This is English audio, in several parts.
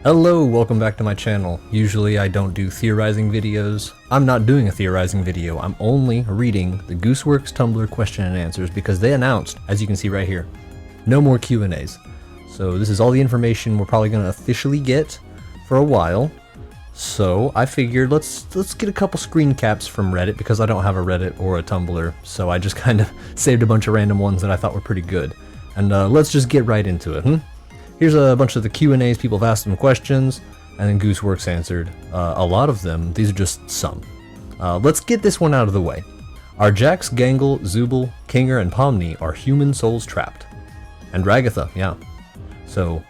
Hello, welcome back to my channel. Usually I don't do theorizing videos. I'm not doing a theorizing video, I'm only reading the Gooseworx Tumblr question and answers because they announced, as you can see right here, no more Q&As. So this is all the information we're probably going to officially get for a while. So I figured let's get a couple screen caps from Reddit because I don't have a Reddit or a Tumblr, so I just kind of saved a bunch of random ones that I thought were pretty good. And let's just get right into it, Here's a bunch of the Q&As, people have asked them questions, and then Gooseworx answered a lot of them. These are just some. Let's get this one out of the way. Are Jax, Gangle, Zubul, Kinger, and Pomni are human souls trapped? And Ragatha, yeah. So,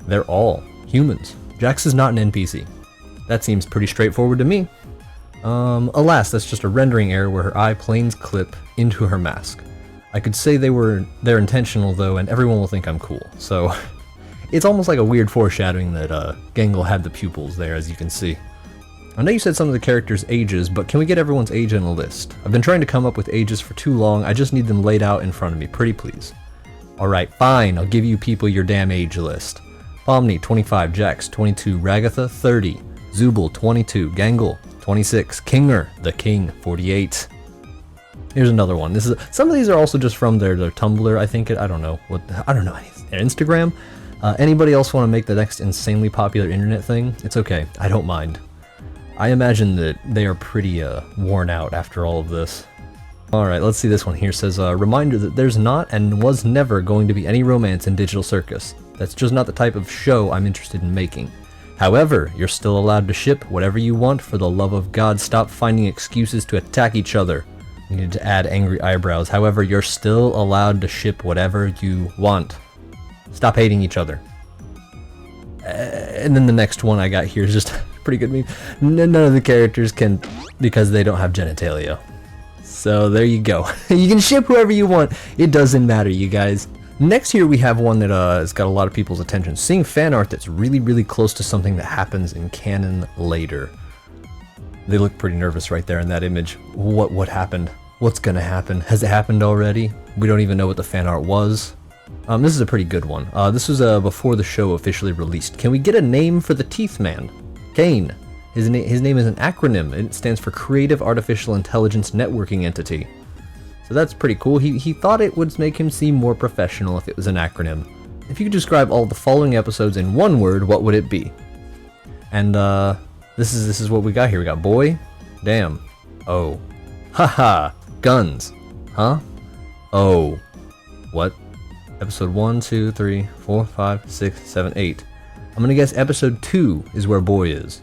they're all humans. Jax is not an NPC. That seems pretty straightforward to me. Alas, that's just a rendering error where her eye planes clip into her mask. I could say they're intentional though, and everyone will think I'm cool, so... It's almost like a weird foreshadowing that Gangle had the pupils there, as you can see. I know you said some of the characters' ages, but can we get everyone's age on a list? I've been trying to come up with ages for too long, I just need them laid out in front of me, pretty please. Alright, fine, I'll give you people your damn age list. Pomni, 25, Jax, 22, Ragatha, 30, Zubul, 22, Gangle, 26, Kinger, the King, 48. Here's another one. Some of these are also just from their Tumblr, I think. I don't know, their Instagram. Anybody else want to make the next insanely popular internet thing? It's okay, I don't mind. I imagine that they are pretty worn out after all of this. Alright, let's see this one here. It says, reminder that there's not and was never going to be any romance in Digital Circus. That's just not the type of show I'm interested in making. However, you're still allowed to ship whatever you want. For the love of God, stop finding excuses to attack each other. You need to add angry eyebrows. However, you're still allowed to ship whatever you want. Stop hating each other. And then the next one I got here is just pretty good meme. None of the characters can, because they don't have genitalia. So there you go. You can ship whoever you want. It doesn't matter, you guys. Next here we have one that has got a lot of people's attention. Seeing fan art that's really close to something that happens in canon later. They look pretty nervous right there in that image. What happened? What's gonna happen? Has it happened already? We don't even know what the fan art was. This is a pretty good one. This was before the show officially released. Can we get a name for the Teeth Man? Caine. His name is an acronym. It stands for Creative Artificial Intelligence Networking Entity. So that's pretty cool. He thought it would make him seem more professional if it was an acronym. If you could describe all the following episodes in one word, what would it be? And this is what we got here. We got boy, damn, oh, haha, guns, huh, oh, what? Episode 1, 2, 3, 4, 5, 6, 7, 8. I'm gonna guess episode 2 is where boy is.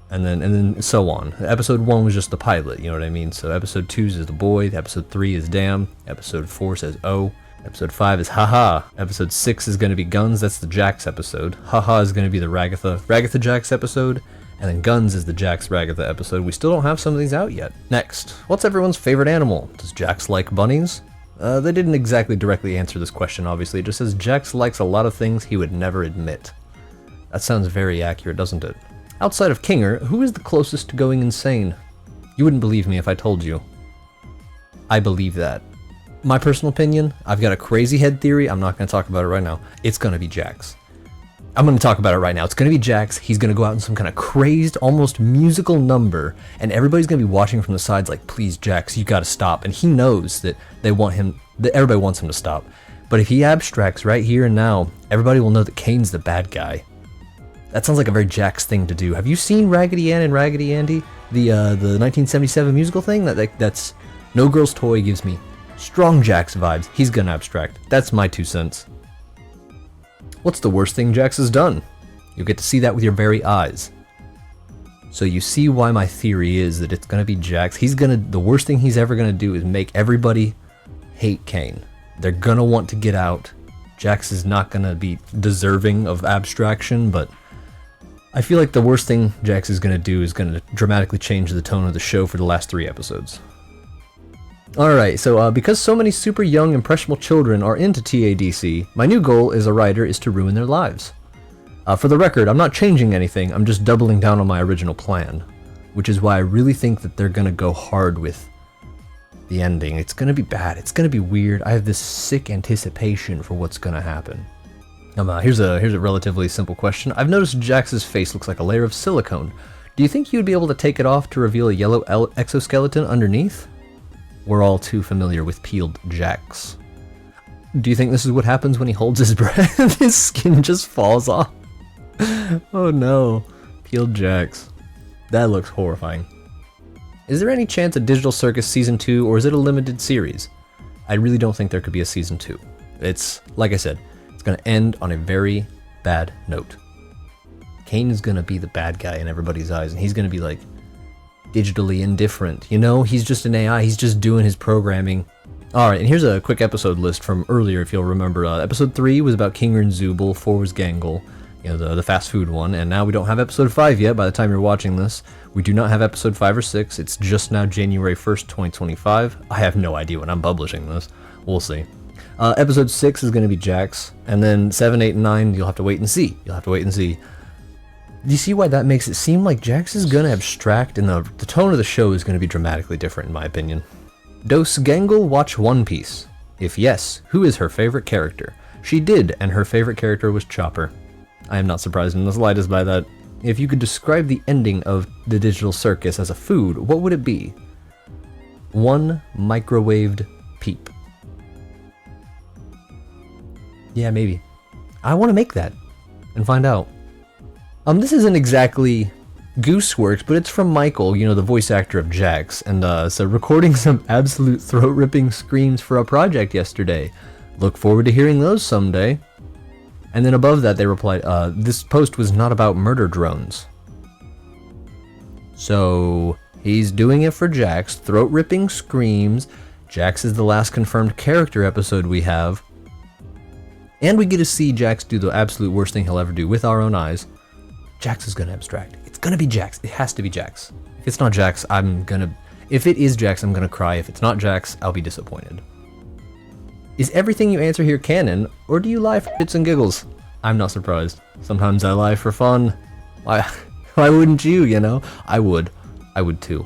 And then so on. Episode 1 was just the pilot, you know what I mean? So episode 2 is the boy, episode 3 is damn, episode 4 says oh, episode 5 is haha, episode 6 is gonna be guns, that's the Jax episode. Haha is gonna be the Ragatha Jax episode, and then guns is the Jax Ragatha episode. We still don't have some of these out yet. Next, what's everyone's favorite animal? Does Jax like bunnies? They didn't exactly directly answer this question, obviously. It just says Jax likes a lot of things he would never admit. That sounds very accurate, doesn't it? Outside of Kinger, who is the closest to going insane? You wouldn't believe me if I told you. I believe that. My personal opinion, I've got a crazy head theory. I'm not going to talk about it right now. It's going to be Jax. I'm going to talk about it right now. It's going to be Jax. He's going to go out in some kind of crazed, almost musical number, and everybody's going to be watching from the sides like, please, Jax, you got to stop. And he knows that everybody wants him to stop. But if he abstracts right here and now, everybody will know that Caine's the bad guy. That sounds like a very Jax thing to do. Have you seen Raggedy Ann and Raggedy Andy? The 1977 musical thing? That's No Girl's Toy gives me strong Jax vibes. He's going to abstract. That's my 2 cents. What's the worst thing Jax has done? You'll get to see that with your very eyes. So you see why my theory is that it's gonna be Jax. The worst thing he's ever gonna do is make everybody hate Caine. They're gonna want to get out. Jax is not gonna be deserving of abstraction, but I feel like the worst thing Jax is gonna do is gonna dramatically change the tone of the show for the last 3 episodes. Alright, so because so many super young, impressionable children are into TADC, my new goal as a writer is to ruin their lives. For the record, I'm not changing anything, I'm just doubling down on my original plan. Which is why I really think that they're gonna go hard with the ending. It's gonna be bad, it's gonna be weird, I have this sick anticipation for what's gonna happen. Here's a relatively simple question. I've noticed Jax's face looks like a layer of silicone. Do you think you would be able to take it off to reveal a yellow exoskeleton underneath? We're all too familiar with peeled Jax. Do you think this is what happens when he holds his breath? His skin just falls off. Oh no. Peeled Jax. That looks horrifying. Is there any chance of Digital Circus Season 2, or is it a limited series? I really don't think there could be a Season 2. It's, like I said, it's going to end on a very bad note. Caine is going to be the bad guy in everybody's eyes, and he's going to be like digitally indifferent. You know, he's just an AI, he's just doing his programming. Alright, and here's a quick episode list from earlier, if you'll remember. Episode 3 was about Kinger and Zooble, 4 was Gangle, you know, the fast food one, and now we don't have episode 5 yet by the time you're watching this. We do not have episode 5 or 6, it's just now January 1st, 2025. I have no idea when I'm publishing this, we'll see. Episode 6 is going to be Jax, and then 7, 8, and 9, you'll have to wait and see. Do you see why that makes it seem like Jax is going to abstract, and the tone of the show is going to be dramatically different in my opinion? Does Gangle watch One Piece? If yes, who is her favorite character? She did, and her favorite character was Chopper. I am not surprised in the slightest by that. If you could describe the ending of the Digital Circus as a food, what would it be? One microwaved peep. Yeah, maybe. I want to make that and find out. This isn't exactly Gooseworx, but it's from Michael, you know, the voice actor of Jax, and so recording some absolute throat-ripping screams for a project yesterday. Look forward to hearing those someday. And then above that they replied, this post was not about murder drones. So he's doing it for Jax, throat-ripping screams. Jax is the last confirmed character episode we have. And we get to see Jax do the absolute worst thing he'll ever do with our own eyes. Jax is gonna abstract. It's gonna be Jax. It has to be Jax. If it's not Jax, if it is Jax, I'm gonna cry. If it's not Jax, I'll be disappointed. Is everything you answer here canon, or do you lie for bits and giggles? I'm not surprised. Sometimes I lie for fun. Why wouldn't you, you know? I would too.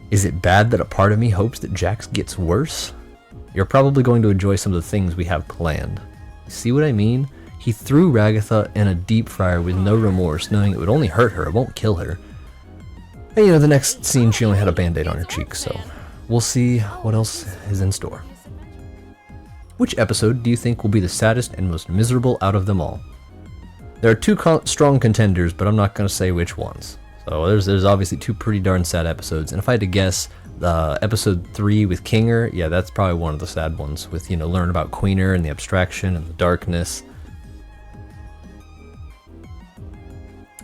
Is it bad that a part of me hopes that Jax gets worse? You're probably going to enjoy some of the things we have planned. See what I mean? He threw Ragatha in a deep fryer with no remorse, knowing it would only hurt her, it won't kill her. And you know, the next scene she only had a band-aid on her cheek, so we'll see what else is in store. Which episode do you think will be the saddest and most miserable out of them all? There are two strong contenders, but I'm not going to say which ones. So there's obviously two pretty darn sad episodes, and if I had to guess, episode 3 with Kinger, yeah, that's probably one of the sad ones, with, you know, learn about Queener and the abstraction and the darkness.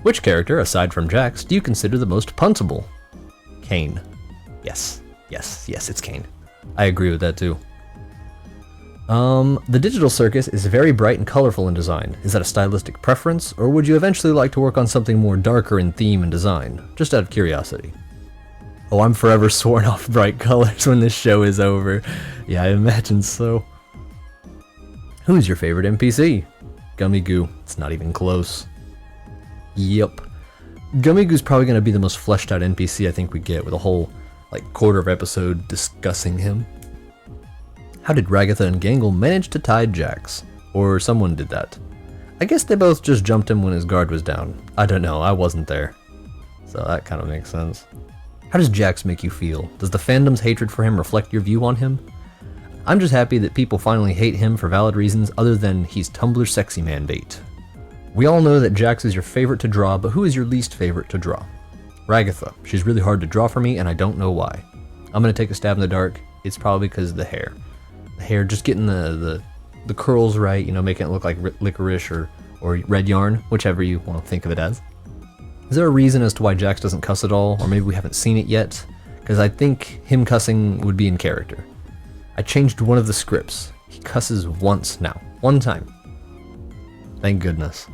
Which character, aside from Jax, do you consider the most puntable? Caine. Yes, it's Caine. I agree with that too. The Digital Circus is very bright and colorful in design. Is that a stylistic preference, or would you eventually like to work on something more darker in theme and design? Just out of curiosity. Oh, I'm forever sworn off bright colors when this show is over. Yeah, I imagine so. Who's your favorite NPC? Gummy Goo. It's not even close. Yep. Gummy Goo's probably going to be the most fleshed out NPC I think we get, with a whole, quarter of episode discussing him. How did Ragatha and Gangle manage to tie Jax? Or someone did that. I guess they both just jumped him when his guard was down. I don't know, I wasn't there. So that kind of makes sense. How does Jax make you feel? Does the fandom's hatred for him reflect your view on him? I'm just happy that people finally hate him for valid reasons other than he's Tumblr sexy man bait. We all know that Jax is your favorite to draw, but who is your least favorite to draw? Ragatha. She's really hard to draw for me, and I don't know why. I'm gonna take a stab in the dark. It's probably because of the hair. The hair, just getting the curls right, you know, making it look like licorice or red yarn, whichever you want to think of it as. Is there a reason as to why Jax doesn't cuss at all, or maybe we haven't seen it yet? Because I think him cussing would be in character. I changed one of the scripts. He cusses once now. One time. Thank goodness.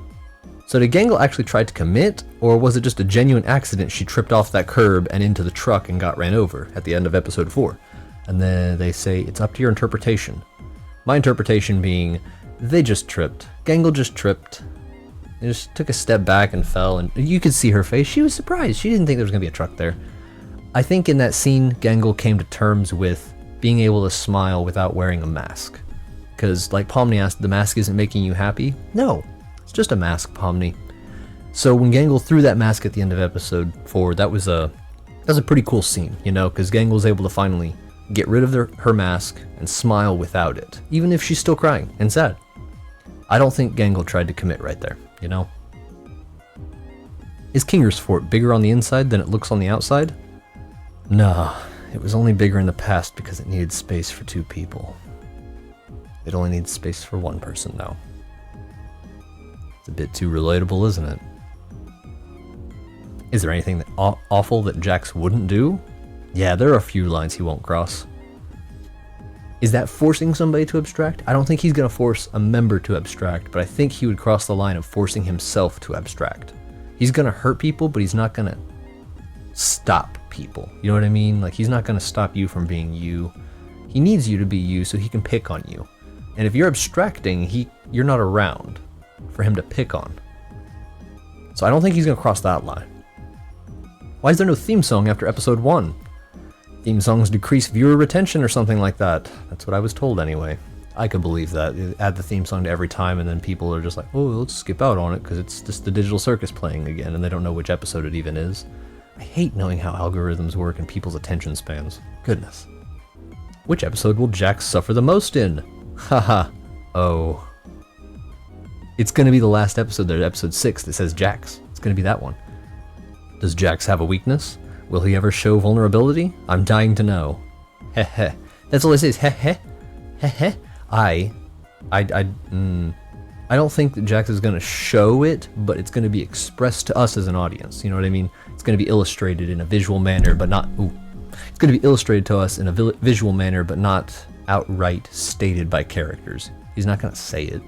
So did Gangle actually try to commit, or was it just a genuine accident she tripped off that curb and into the truck and got ran over at the end of episode 4? And then they say, it's up to your interpretation. My interpretation being, they just tripped. Gangle just tripped. They just took a step back and fell, and you could see her face. She was surprised. She didn't think there was going to be a truck there. I think in that scene, Gangle came to terms with being able to smile without wearing a mask. Because, like Pomni asked, the mask isn't making you happy? No, it's just a mask, Pomni. So when Gangle threw that mask at the end of episode 4, that was a pretty cool scene, you know, because Gangle's able to finally get rid of her mask and smile without it, even if she's still crying and sad. I don't think Gangle tried to commit right there, you know? Is Kinger's fort bigger on the inside than it looks on the outside? Nah, it was only bigger in the past because it needed space for 2 people. It only needs space for 1 person now. It's a bit too relatable, isn't it? Is there anything that awful that Jax wouldn't do? Yeah, there are a few lines he won't cross. Is that forcing somebody to abstract? I don't think he's going to force a member to abstract, but I think he would cross the line of forcing himself to abstract. He's going to hurt people, but he's not going to stop people. You know what I mean? Like, he's not going to stop you from being you. He needs you to be you so he can pick on you. And if you're abstracting, you're not around for him to pick on. So I don't think he's going to cross that line. Why is there no theme song after episode 1? Theme songs decrease viewer retention or something like that. That's what I was told anyway. I could believe that. Add the theme song to every time and then people are just like, oh, let's skip out on it because it's just the Digital Circus playing again and they don't know which episode it even is. I hate knowing how algorithms work and people's attention spans. Goodness. Which episode will Jax suffer the most in? Haha. Oh. It's gonna be the last episode there, episode 6, that says Jax. It's gonna be that one. Does Jax have a weakness? Will he ever show vulnerability? I'm dying to know. Heh heh. That's all it says. Heh heh. Heh heh. I don't think that Jax is gonna show it, but it's gonna be expressed to us as an audience. You know what I mean? It's gonna be illustrated in a visual manner, but not. It's gonna be illustrated to us in a visual manner, but not outright stated by characters. He's not gonna say it.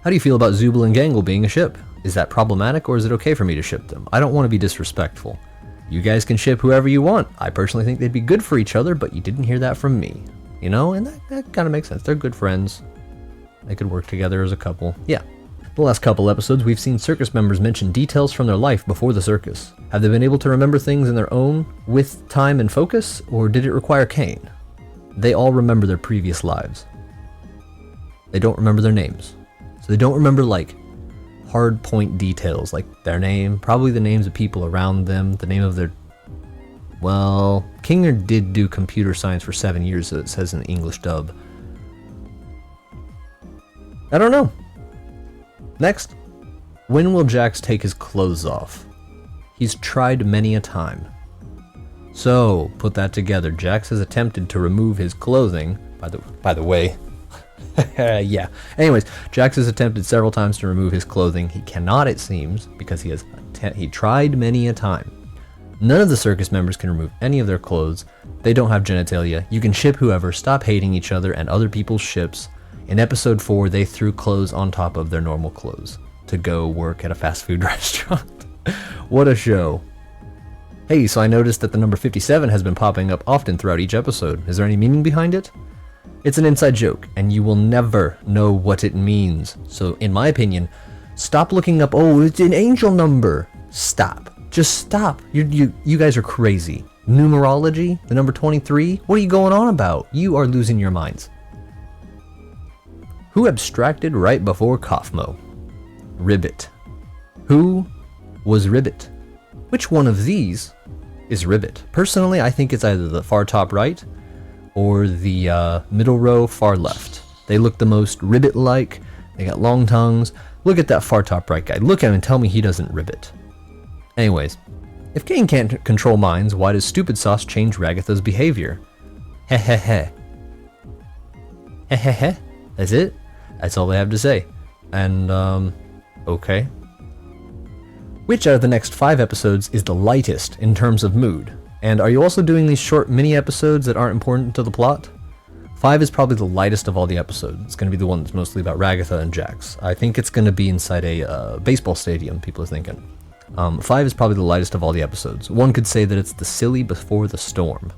How do you feel about Zooble and Gangle being a ship? Is that problematic, or is it okay for me to ship them? I don't want to be disrespectful. You guys can ship whoever you want. I personally think they'd be good for each other, but you didn't hear that from me. You know, and that kind of makes sense. They're good friends. They could work together as a couple. Yeah. The last couple episodes, we've seen circus members mention details from their life before the circus. Have they been able to remember things in their own with time and focus, or did it require Caine? They all remember their previous lives. They don't remember their names. So they don't remember, like, hard point details, like their name, probably the names of people around them, the name of their... Well, Kinger did do computer science for 7 years, so it says in the English dub. I don't know. Next. When will Jax take his clothes off? He's tried many a time. So, put that together. Jax has attempted to remove his clothing. By the way... yeah. Anyways, Jax has attempted several times to remove his clothing. He cannot, it seems, because he tried many a time. None of the circus members can remove any of their clothes. They don't have genitalia. You can ship whoever. Stop hating each other and other people's ships. In episode 4, they threw clothes on top of their normal clothes to go work at a fast food restaurant. What a show. Hey, so I noticed that the number 57 has been popping up often throughout each episode. Is there any meaning behind it? It's an inside joke, and you will never know what it means. So, in my opinion, stop looking up, oh, it's an angel number. Stop. Just stop. You guys are crazy. Numerology? The number 23? What are you going on about? You are losing your minds. Who abstracted right before Kaufmo? Ribbit. Who was Ribbit? Which one of these is Ribbit? Personally, I think it's either the far top right or the middle row far left. They look the most Ribbit-like. They got long tongues. Look at that far top right guy. Look at him and tell me he doesn't Ribbit. Anyways, if Caine can't control minds, why does Stupid Sauce change Ragatha's behavior? Heh heh heh. Heh heh heh. That's it? That's all they have to say. And, okay. Which out of the next 5 episodes is the lightest in terms of mood? And are you also doing these short mini episodes that aren't important to the plot? 5 is probably the lightest of all the episodes. It's going to be the one that's mostly about Ragatha and Jax. I think it's going to be inside a baseball stadium, people are thinking. 5 is probably the lightest of all the episodes. One could say that it's the silly before the storm.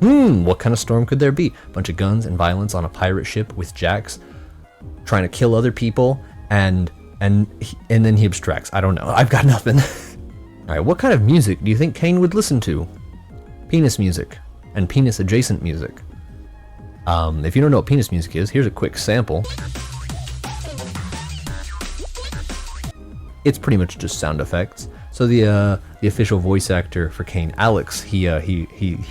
What kind of storm could there be? A bunch of guns and violence on a pirate ship with Jax trying to kill other people, and then he abstracts. I don't know. I've got nothing. Alright, what kind of music do you think Caine would listen to? Penis music. And penis adjacent music. If you don't know what penis music is, here's a quick sample. It's pretty much just sound effects. So the official voice actor for Caine, Alex, he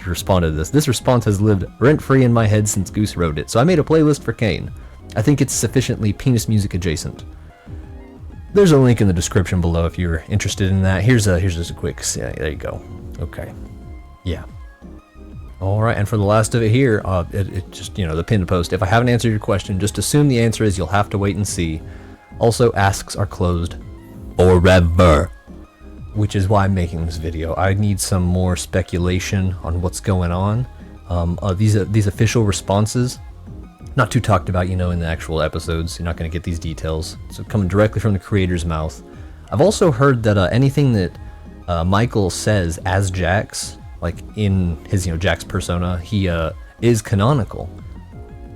responded to this. This response has lived rent-free in my head since Goose wrote it, so I made a playlist for Caine. I think it's sufficiently penis music adjacent. There's a link in the description below if you're interested in that. Here's just a quick, yeah, there you go. Okay, yeah. All right, and for the last of it here, it just, you know, the pinned post. If I haven't answered your question, just assume the answer is you'll have to wait and see. Also, asks are closed forever, which is why I'm making this video. I need some more speculation on what's going on. These official responses, not too talked about, you know, in the actual episodes. You're not going to get these details. So coming directly from the creator's mouth. I've also heard that anything that Michael says as Jax, like in his, you know, Jax persona, he is canonical.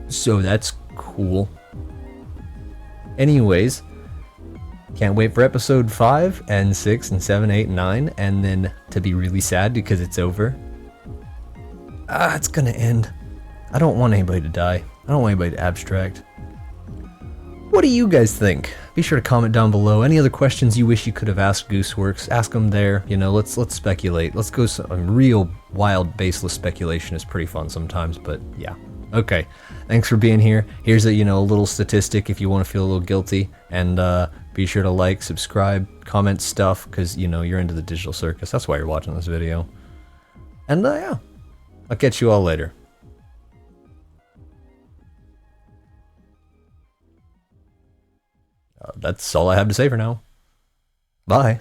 So that's cool. Anyways, can't wait for episode 5 and 6 and 7, 8, and 9, and then to be really sad because it's over. It's gonna end. I don't want anybody to die. I don't want anybody to abstract. What do you guys think? Be sure to comment down below. Any other questions you wish you could have asked Gooseworx, ask them there. You know, let's speculate. Let's go some real wild baseless speculation is pretty fun sometimes, but yeah. Okay, thanks for being here. Here's a, you know, a little statistic if you want to feel a little guilty, and be sure to like, subscribe, comment stuff, because, you know, you're into the Digital Circus. That's why you're watching this video. And yeah, I'll catch you all later. That's all I have to say for now. Bye.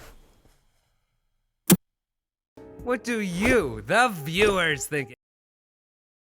What do you, the viewers, think?